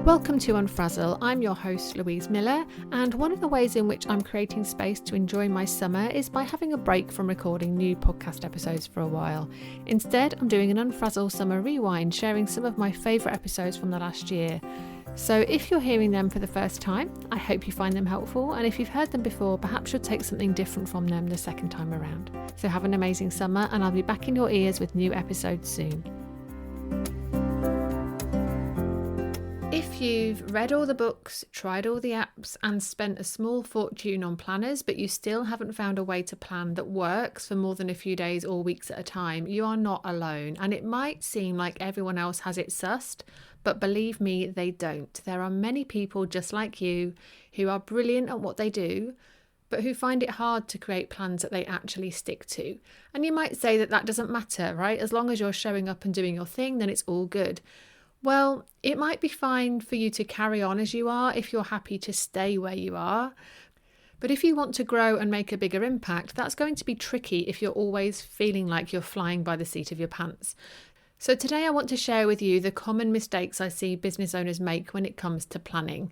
Welcome to Unfrazzle. I'm your host Louise Miller, and one of the ways in which I'm creating space to enjoy my summer is by having a break from recording new podcast episodes for a while. Instead, I'm doing an Unfrazzle Summer Rewind, sharing some of my favourite episodes from the last year. So if you're hearing them for the first time, I hope you find them helpful, and if you've heard them before, perhaps you'll take something different from them the second time around. So have an amazing summer, and I'll be back in your ears with new episodes soon. If you've read all the books, tried all the apps and spent a small fortune on planners, but you still haven't found a way to plan that works for more than a few days or weeks at a time, you are not alone. And it might seem like everyone else has it sussed, but believe me, they don't. There are many people just like you who are brilliant at what they do, but who find it hard to create plans that they actually stick to. And you might say that doesn't matter, right? As long as you're showing up and doing your thing, then it's all good. Well, it might be fine for you to carry on as you are if you're happy to stay where you are. But if you want to grow and make a bigger impact, that's going to be tricky if you're always feeling like you're flying by the seat of your pants. So today I want to share with you the common mistakes I see business owners make when it comes to planning.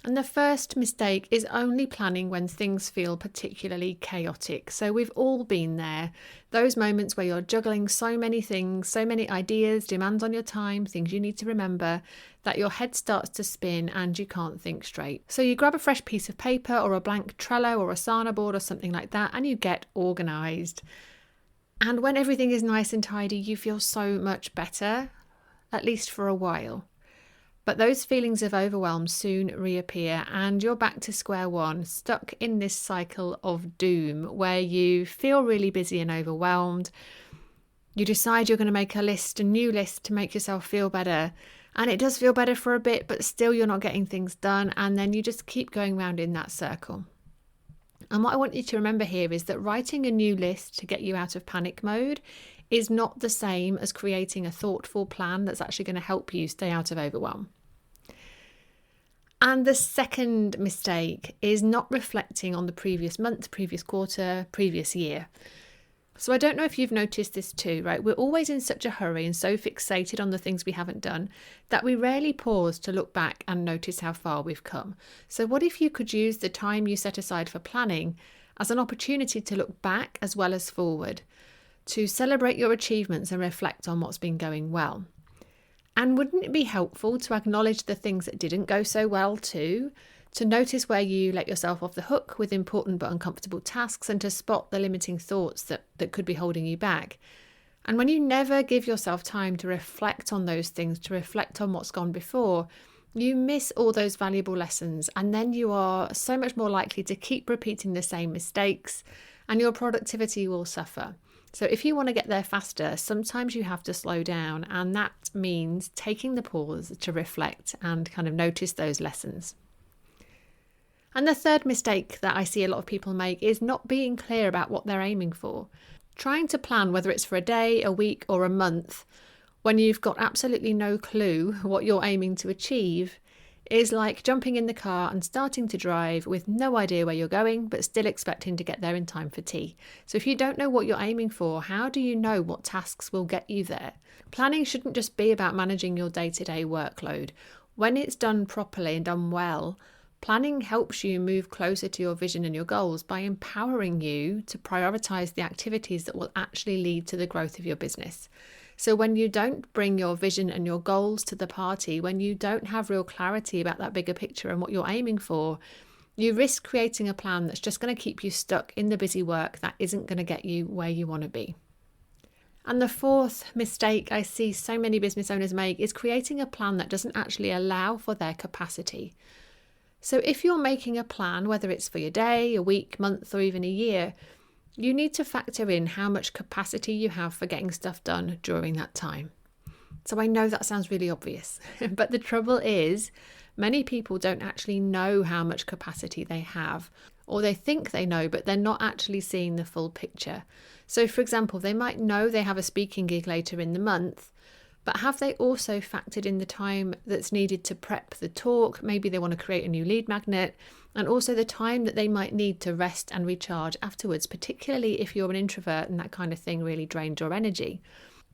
And the first mistake is only planning when things feel particularly chaotic. So we've all been there. Those moments where you're juggling so many things, so many ideas, demands on your time, things you need to remember, that your head starts to spin and you can't think straight. So you grab a fresh piece of paper or a blank Trello or Asana board or something like that, and you get organised. And when everything is nice and tidy, you feel so much better, at least for a while. But those feelings of overwhelm soon reappear and you're back to square one, stuck in this cycle of doom where you feel really busy and overwhelmed. You decide you're going to make a new list to make yourself feel better. And it does feel better for a bit, but still you're not getting things done. And then you just keep going round in that circle. And what I want you to remember here is that writing a new list to get you out of panic mode is not the same as creating a thoughtful plan that's actually going to help you stay out of overwhelm. And the second mistake is not reflecting on the previous month, previous quarter, previous year. So I don't know if you've noticed this too, right? We're always in such a hurry and so fixated on the things we haven't done that we rarely pause to look back and notice how far we've come. So what if you could use the time you set aside for planning as an opportunity to look back as well as forward, to celebrate your achievements and reflect on what's been going well? And wouldn't it be helpful to acknowledge the things that didn't go so well too, to notice where you let yourself off the hook with important but uncomfortable tasks and to spot the limiting thoughts that could be holding you back? And when you never give yourself time to reflect on those things, to reflect on what's gone before, you miss all those valuable lessons, and then you are so much more likely to keep repeating the same mistakes and your productivity will suffer. So if you want to get there faster, sometimes you have to slow down, and that means taking the pause to reflect and kind of notice those lessons. And the third mistake that I see a lot of people make is not being clear about what they're aiming for. Trying to plan whether it's for a day, a week or a month when you've got absolutely no clue what you're aiming to achieve is like jumping in the car and starting to drive with no idea where you're going, but still expecting to get there in time for tea. So if you don't know what you're aiming for, how do you know what tasks will get you there? Planning shouldn't just be about managing your day-to-day workload. When it's done properly and done well, planning helps you move closer to your vision and your goals by empowering you to prioritize the activities that will actually lead to the growth of your business. So when you don't bring your vision and your goals to the party, when you don't have real clarity about that bigger picture and what you're aiming for, you risk creating a plan that's just going to keep you stuck in the busy work that isn't going to get you where you want to be. And the fourth mistake I see so many business owners make is creating a plan that doesn't actually allow for their capacity. So if you're making a plan, whether it's for your day, a week, month, or even a year, you need to factor in how much capacity you have for getting stuff done during that time. So I know that sounds really obvious, but the trouble is many people don't actually know how much capacity they have, or they think they know, but they're not actually seeing the full picture. So for example, they might know they have a speaking gig later in the month, but have they also factored in the time that's needed to prep the talk? Maybe they want to create a new lead magnet, and also the time that they might need to rest and recharge afterwards, particularly if you're an introvert and that kind of thing really drains your energy.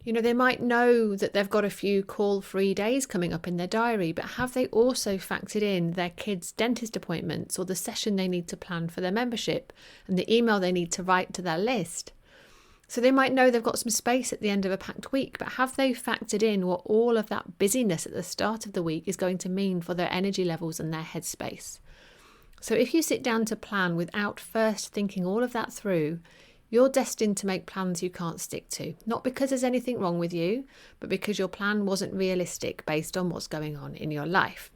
They might know that they've got a few call-free days coming up in their diary, but have they also factored in their kids' dentist appointments or the session they need to plan for their membership and the email they need to write to their list? So they might know they've got some space at the end of a packed week, but have they factored in what all of that busyness at the start of the week is going to mean for their energy levels and their headspace? So if you sit down to plan without first thinking all of that through, you're destined to make plans you can't stick to. Not because there's anything wrong with you, but because your plan wasn't realistic based on what's going on in your life.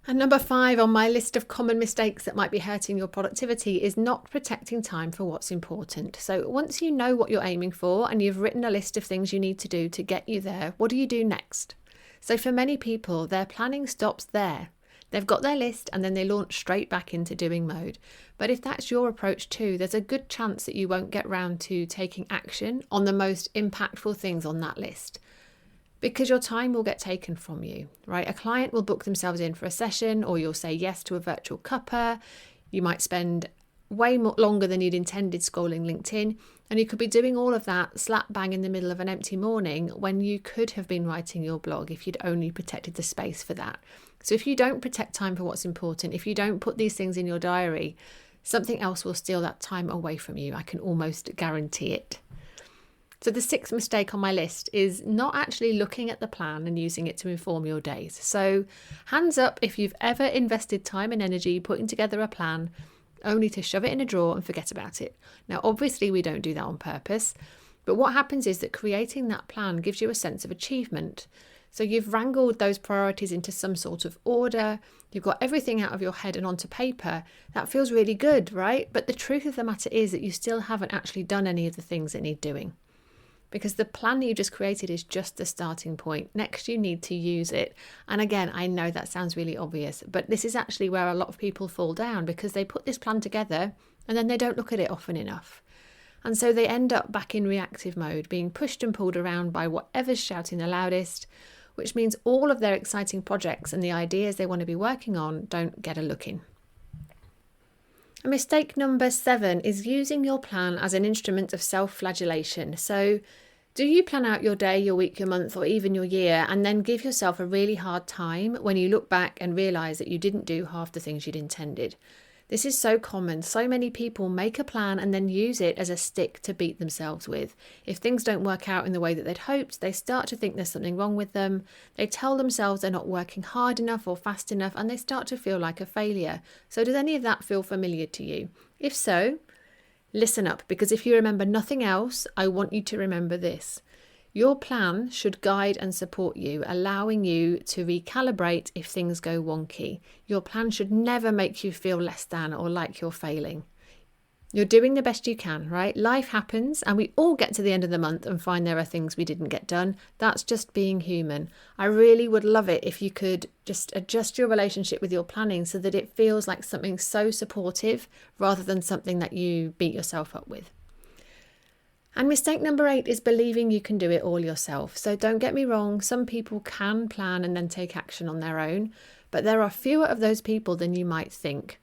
And number 5 on my list of common mistakes that might be hurting your productivity is not protecting time for what's important. So once you know what you're aiming for and you've written a list of things you need to do to get you there, what do you do next? So for many people, their planning stops there. They've got their list and then they launch straight back into doing mode. But if that's your approach too, there's a good chance that you won't get round to taking action on the most impactful things on that list, because your time will get taken from you, right? A client will book themselves in for a session, or you'll say yes to a virtual cuppa. You might spend way more longer than you'd intended scrolling LinkedIn, and you could be doing all of that slap bang in the middle of an empty morning when you could have been writing your blog if you'd only protected the space for that. So if you don't protect time for what's important, if you don't put these things in your diary, something else will steal that time away from you. I can almost guarantee it. So the 6th mistake on my list is not actually looking at the plan and using it to inform your days. So hands up if you've ever invested time and energy putting together a plan only to shove it in a drawer and forget about it. Now, obviously we don't do that on purpose, but what happens is that creating that plan gives you a sense of achievement. So you've wrangled those priorities into some sort of order. You've got everything out of your head and onto paper. That feels really good, right? But the truth of the matter is that you still haven't actually done any of the things that need doing, because the plan that you just created is just the starting point. Next, you need to use it. And again, I know that sounds really obvious, but this is actually where a lot of people fall down, because they put this plan together and then they don't look at it often enough. And so they end up back in reactive mode, being pushed and pulled around by whatever's shouting the loudest, which means all of their exciting projects and the ideas they want to be working on don't get a look in. And mistake number 7 is using your plan as an instrument of self-flagellation. So do you plan out your day, your week, your month, or even your year, and then give yourself a really hard time when you look back and realise that you didn't do half the things you'd intended? This is so common. So many people make a plan and then use it as a stick to beat themselves with. If things don't work out in the way that they'd hoped, they start to think there's something wrong with them. They tell themselves they're not working hard enough or fast enough, and they start to feel like a failure. So does any of that feel familiar to you? If so, listen up, because if you remember nothing else, I want you to remember this. Your plan should guide and support you, allowing you to recalibrate if things go wonky. Your plan should never make you feel less than or like you're failing. You're doing the best you can, right? Life happens and we all get to the end of the month and find there are things we didn't get done. That's just being human. I really would love it if you could just adjust your relationship with your planning so that it feels like something so supportive rather than something that you beat yourself up with. And mistake number 8 is believing you can do it all yourself. So don't get me wrong, some people can plan and then take action on their own, but there are fewer of those people than you might think.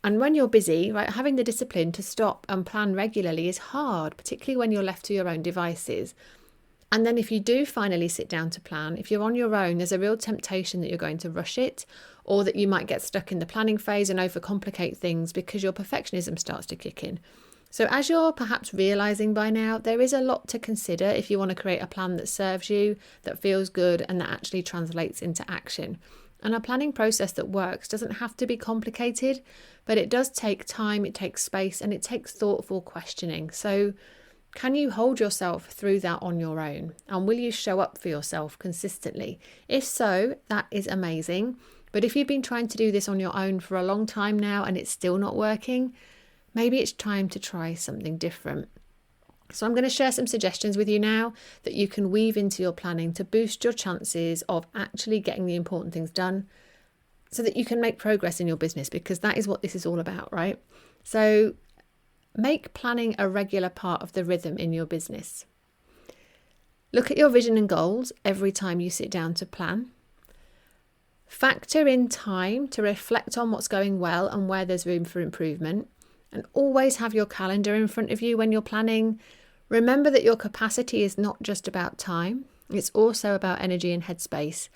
And when you're busy, right, having the discipline to stop and plan regularly is hard, particularly when you're left to your own devices. And then if you do finally sit down to plan, if you're on your own, there's a real temptation that you're going to rush it, or that you might get stuck in the planning phase and overcomplicate things because your perfectionism starts to kick in. So as you're perhaps realising by now, there is a lot to consider if you want to create a plan that serves you, that feels good, and that actually translates into action. And a planning process that works doesn't have to be complicated, but it does take time, it takes space, and it takes thoughtful questioning. So can you hold yourself through that on your own? And will you show up for yourself consistently? If so, that is amazing. But if you've been trying to do this on your own for a long time now and it's still not working, maybe it's time to try something different. So I'm going to share some suggestions with you now that you can weave into your planning to boost your chances of actually getting the important things done so that you can make progress in your business, because that is what this is all about, right? So make planning a regular part of the rhythm in your business. Look at your vision and goals every time you sit down to plan. Factor in time to reflect on what's going well and where there's room for improvement. And always have your calendar in front of you when you're planning. Remember that your capacity is not just about time, it's also about energy and headspace.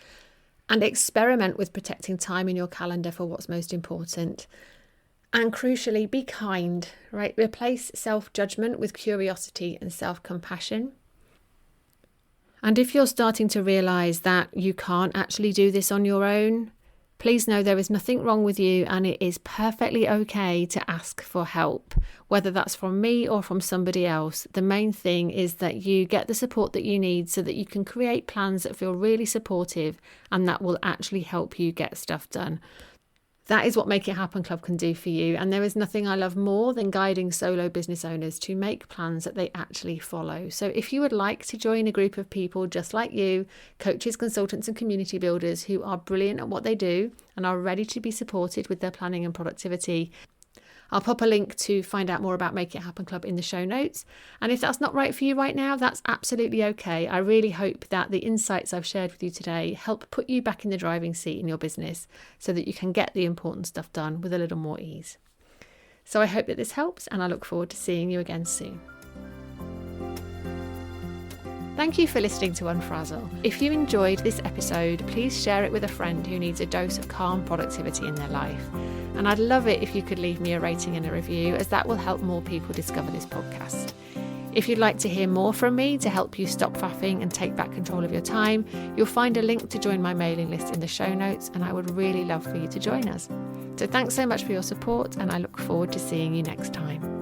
And experiment with protecting time in your calendar for what's most important. And crucially, be kind, right? Replace self-judgment with curiosity and self-compassion. And if you're starting to realise that you can't actually do this on your own, please know there is nothing wrong with you, and it is perfectly okay to ask for help, whether that's from me or from somebody else. The main thing is that you get the support that you need so that you can create plans that feel really supportive and that will actually help you get stuff done. That is what Make It Happen Club can do for you. And there is nothing I love more than guiding solo business owners to make plans that they actually follow. So if you would like to join a group of people just like you, coaches, consultants and community builders who are brilliant at what they do and are ready to be supported with their planning and productivity, I'll pop a link to find out more about Make It Happen Club in the show notes. And if that's not right for you right now, that's absolutely okay. I really hope that the insights I've shared with you today help put you back in the driving seat in your business so that you can get the important stuff done with a little more ease. So I hope that this helps, and I look forward to seeing you again soon. Thank you for listening to Unfrazzle. If you enjoyed this episode, please share it with a friend who needs a dose of calm productivity in their life. And I'd love it if you could leave me a rating and a review, as that will help more people discover this podcast. If you'd like to hear more from me to help you stop faffing and take back control of your time, you'll find a link to join my mailing list in the show notes, and I would really love for you to join us. So thanks so much for your support, and I look forward to seeing you next time.